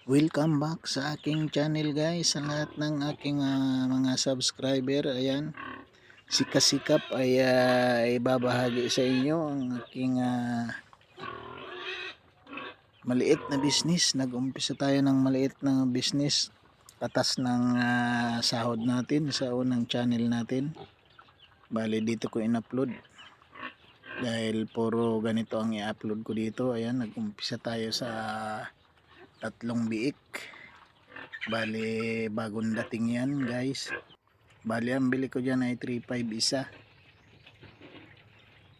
Welcome back sa aking channel guys, sa lahat ng aking mga subscriber. Ayan, sikasikap ay ibabahagi sa inyo ang aking maliit na business. Nag-umpisa tayo ng maliit na business, katas ng sahod natin sa unang channel natin. Bali dito ko in-upload dahil puro ganito ang i-upload ko dito. Ayan, nag-umpisa tayo sa 3 biik. Bali bagong dating yan guys. Bali ang bili ko dyan ay 3.5 isa.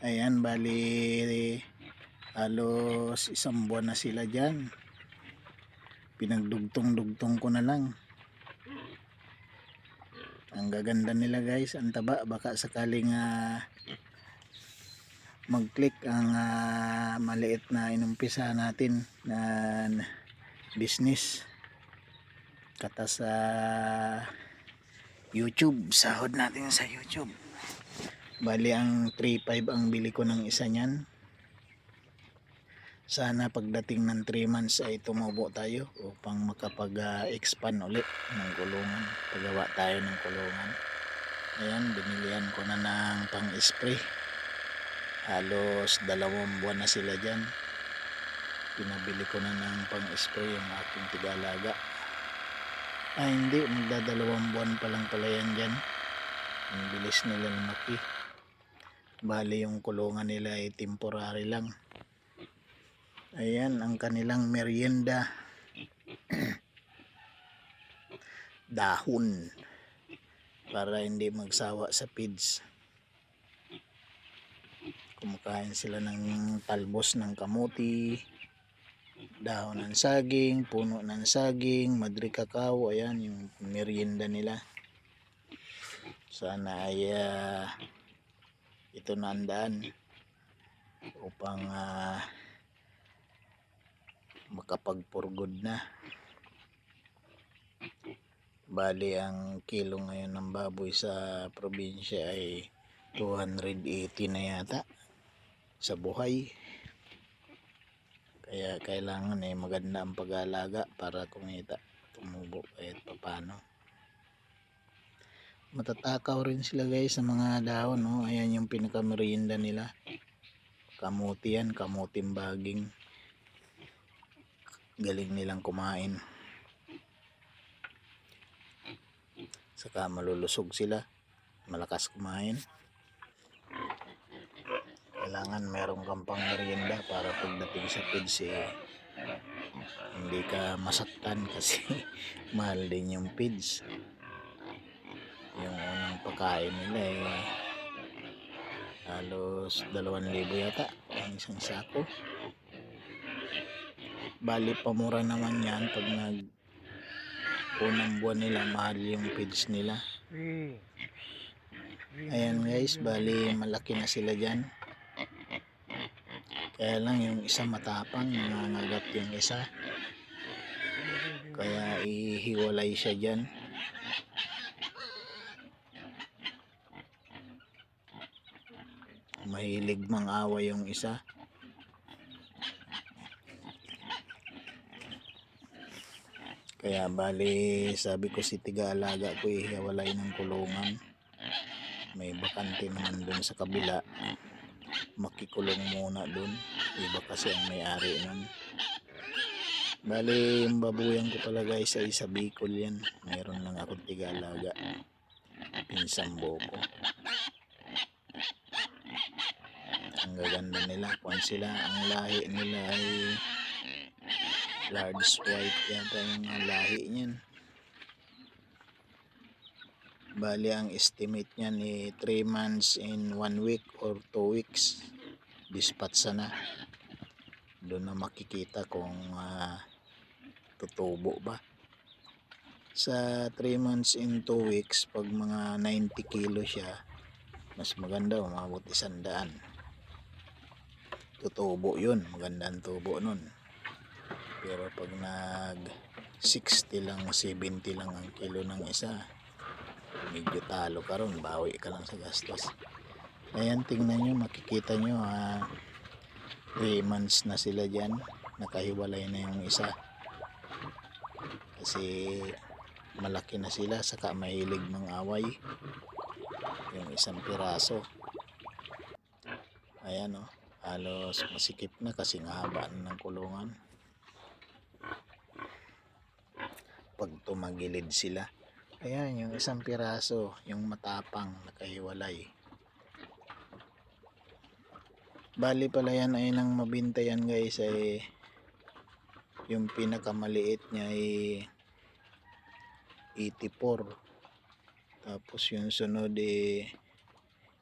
Ayan, bali halos isang buwan na sila dyan. Pinagdugtong-dugtong ko na lang. Ang gaganda nila guys, ang taba. Baka sakaling mag-click ang maliit na inumpisa natin na business kata sa YouTube, sahod natin sa YouTube. Bali ang 3.5 ang bili ko ng isa niyan. Sana pagdating ng 3 months ay tumubo tayo upang makapag-expand ulit ng kulungan. Pagawa tayo ng kulungan. Ayan, binilihan ko na ng pang-spray. Halos 2 buwan na sila dyan. Pinabili ko na ng pang-spray yung aking tigalaga. Ay hindi, magdadalawang buwan pa lang pala yan dyan. Ang bilis nila lumaki. Bali yung kulungan nila ay temporary lang. Ayan ang kanilang merienda. Dahon. Para hindi magsawa sa feeds. Kumakain sila ng talbos ng kamuti, dahon ng saging, puno ng saging, madri kakao. Ayan yung merienda nila. Sana ay ito na ang daan upang makapagpurgod na. Bali ang kilo ngayon ng baboy sa probinsya ay 280 na yata sa buhay. Kaya kailangan maganda ang pag-aalaga para kumita, tumubo kahit papano. Matatakaw rin sila guys sa mga dahon, no? Ayan yung pinakamerienda nila. Kamuti yan, kamuting baging. Galing nilang kumain. Saka malulusog sila, malakas kumain. Kailangan meron kang pang merienda para pagdating sa feeds hindi ka masaktan kasi mahal din yung feeds. Yung unang pagkain nila halos 2,000 yata ang isang sako. Bali pamura naman yan pag unang buwan nila, mahal yung feeds nila. Ayan guys, bali malaki na sila dyan. Kaya lang yung isa matapang, nangangagat yung isa. Kaya ihiwalay siya dyan. Mahilig mang-away yung isa. Kaya bali sabi ko si tiga-alaga ko ihiwalay ng kulungan. May bakante naman dun sa kabila. Makikulong muna dun. Iba kasi ang may-ari nun. Bali yung babuyan ko pala guys ay sa Bicol yan. Mayroon lang akong tiga-alaga. Pinsang boko. Ang gaganda nila. Kung sila, ang lahi nila ay large white yata yung lahi niyan. Bali ang estimate niyan 3 months in 1 week or 2 weeks. Dispatch na. Doon na makikita kung tutubo ba. Sa 3 months in 2 weeks, pag mga 90 kilo siya, mas maganda, umabot 100. Tutubo yun, maganda ang tubo nun. Pero pag nag 60 lang, 70 lang ang kilo ng isa, medyo talo ka ron, bawi ka lang sa gastos. Ayan, tingnan nyo, makikita nyo 3 months na sila dyan, nakahiwalay na yung isa. kasi malaki na sila, saka mahilig ng away. Yung isang piraso, ayan o, halos masikip na kasi nga haba na ng kulungan. Pag tumagilid sila, ayan yung isang piraso, yung matapang, nakahiwalay. Bali pala yan ay nang mabinta yan guys, ay yung pinakamaliit niya ay 84, tapos yung sunod ay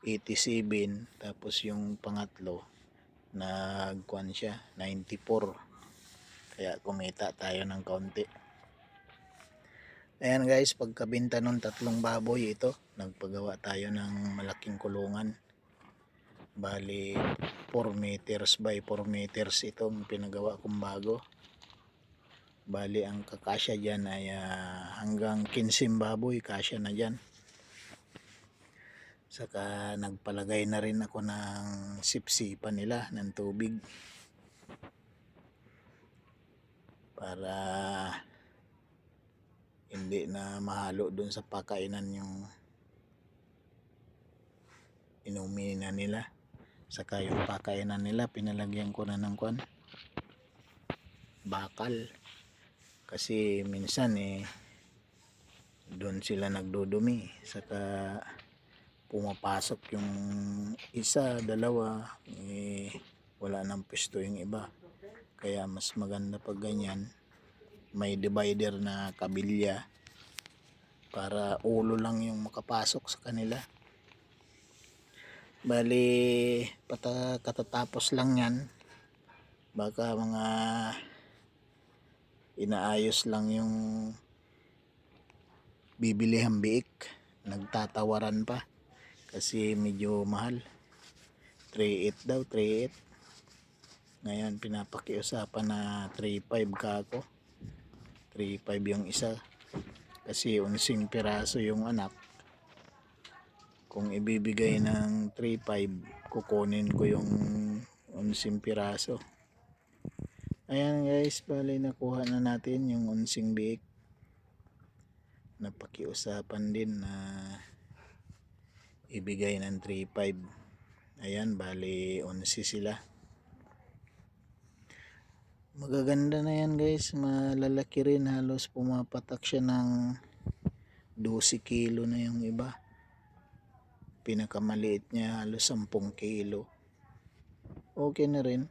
87, tapos yung pangatlo nagkuan siya 94, kaya kumita tayo ng kaunti. Ayan guys, pagkabinta nung 3 baboy, ito nagpagawa tayo ng malaking kulungan. Bali 4 meters by 4 meters itong pinagawa kong bago. Bali ang kakasya dyan ay hanggang 15 baboy kasya na dyan. Saka nagpalagay na rin ako ng sipsipan nila ng tubig para hindi na mahalo dun sa pakainan yung inumin na nila. Saka yung pakainan nila pinalagyan ko na ng bakal, kasi minsan doon sila nagdudumi, saka pumapasok yung isa, dalawa, wala nang pwesto yung iba. Kaya mas maganda pag ganyan, may divider na kabilya para ulo lang yung makapasok sa kanila. Bali katatapos lang yan, baka mga inaayos lang yung bibilihang biik, nagtatawaran pa kasi medyo mahal, 3.8 daw, 3.8. Ngayon pinapakiusapan na 3.5 ka ako, 3.5 yung isa, kasi 11 piraso yung anak. Kung ibibigay ng 3.5, kukunin ko yung 11 piraso. Ayan guys, bali nakuha na natin yung 11 biik. Napakiusapan din na ibigay ng 3.5. Ayan, bali 11 sila. Magaganda na yan guys, malalaki rin, halos pumapatak siya ng 12 kilo na yung iba. Pinakamaliit niya halos 10 kilo. Okay na rin.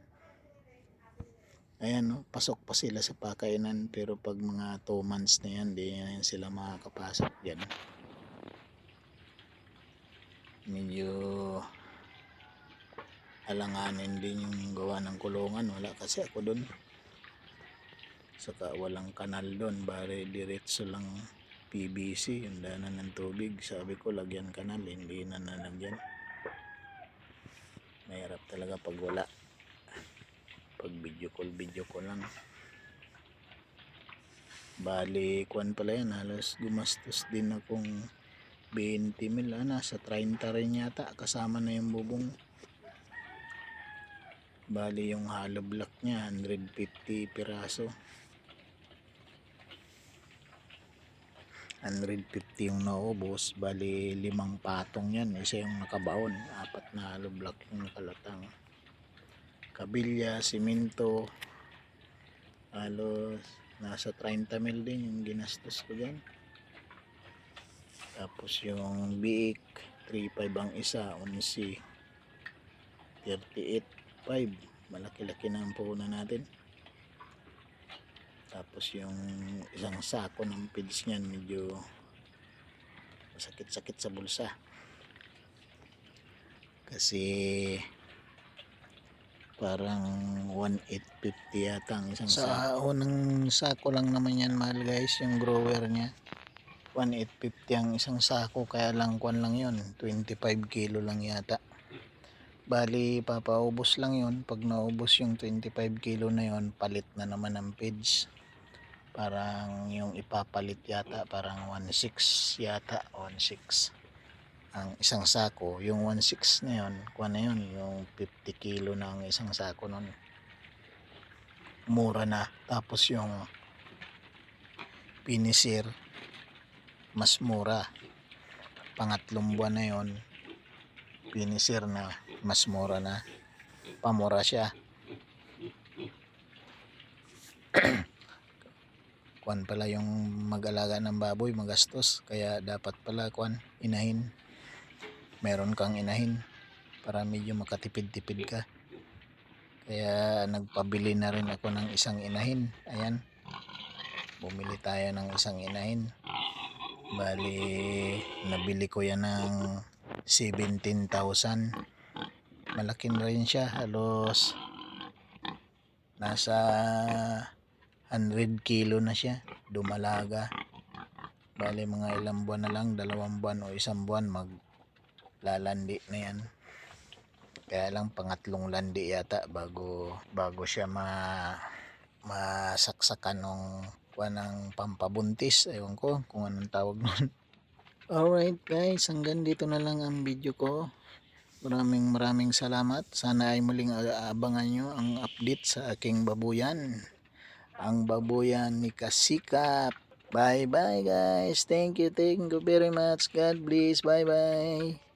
Ayan, no, pasok pa sila sa pakainan, pero pag mga 2 months na yan, di na yan sila makakapasok dyan. Medyo alanganin din yung gawa ng kulungan, wala kasi ako dun, saka walang kanal dun, bari diretso lang PVC yung danan ng tubig. Sabi ko lagyan kanal, hindi na nalagyan. Mahirap talaga pag wala, pag video call lang. Bali kuan pala yan, halos gumastos din akong 20 mil, nasa 30 rin yata, kasama na yung bubong. Bali yung hollow block nya 150 piraso, 150 yung naubos. Bali 5 patong yan, isa yung nakabaon, 4 na hollow block yung nakalatang. Kabilya, simento, halos nasa 30 mil din yung ginastos ko dyan. Tapos yung biik 3.5 ang isa, 11 38.5, malaki-laki na ang puhunan natin. Tapos yung isang sako ng feeds niyan, medyo masakit-sakit sa bulsa kasi parang 1,850 yata ang isang sako. Sa unang sako lang naman yan mahal guys, yung grower nya 1,850 ang isang sako, kaya lang kuan lang yun, 25 kilo lang yata. Bali papaubos lang yun, pag naubos yung 25 kilo na yun, palit na naman ng feeds. Parang yung ipapalit yata parang 1.6 yata, 1.6 ang isang sako. Yung 1.6 na yun, kuha na yun, yung 50 kilo na ang isang sako nun, mura na. Tapos yung finisher, mas mura. Pangatlong buwan na yon, finisher na, mas mura na, pamura siya. Kuan pala yung mag-alaga ng baboy, magastos, kaya dapat pala kuan, inahin. Meron kang inahin para medyo makatipid-tipid ka. Kaya nagpabili na rin ako ng isang inahin. Ayan, bumili tayo ng isang inahin. Bali, nabili ko yan ng 17,000. Malaki na rin siya, halos nasa 100 kilo na siya, dumalaga. Bali, mga ilang buwan na lang, 2 buwan o 1 buwan, maglalandi na yan. Kaya lang pangatlong landi yata bago siya masaksakan ng ng pampabuntis. Ewan ko kung anong tawag nun. Alright guys, hanggang dito na lang ang video ko. Maraming salamat. Sana ay muling aabangan nyo ang update sa aking babuyan. Ang babuyan ni Kasikap. Bye bye guys. Thank you very much. God bless. Bye bye.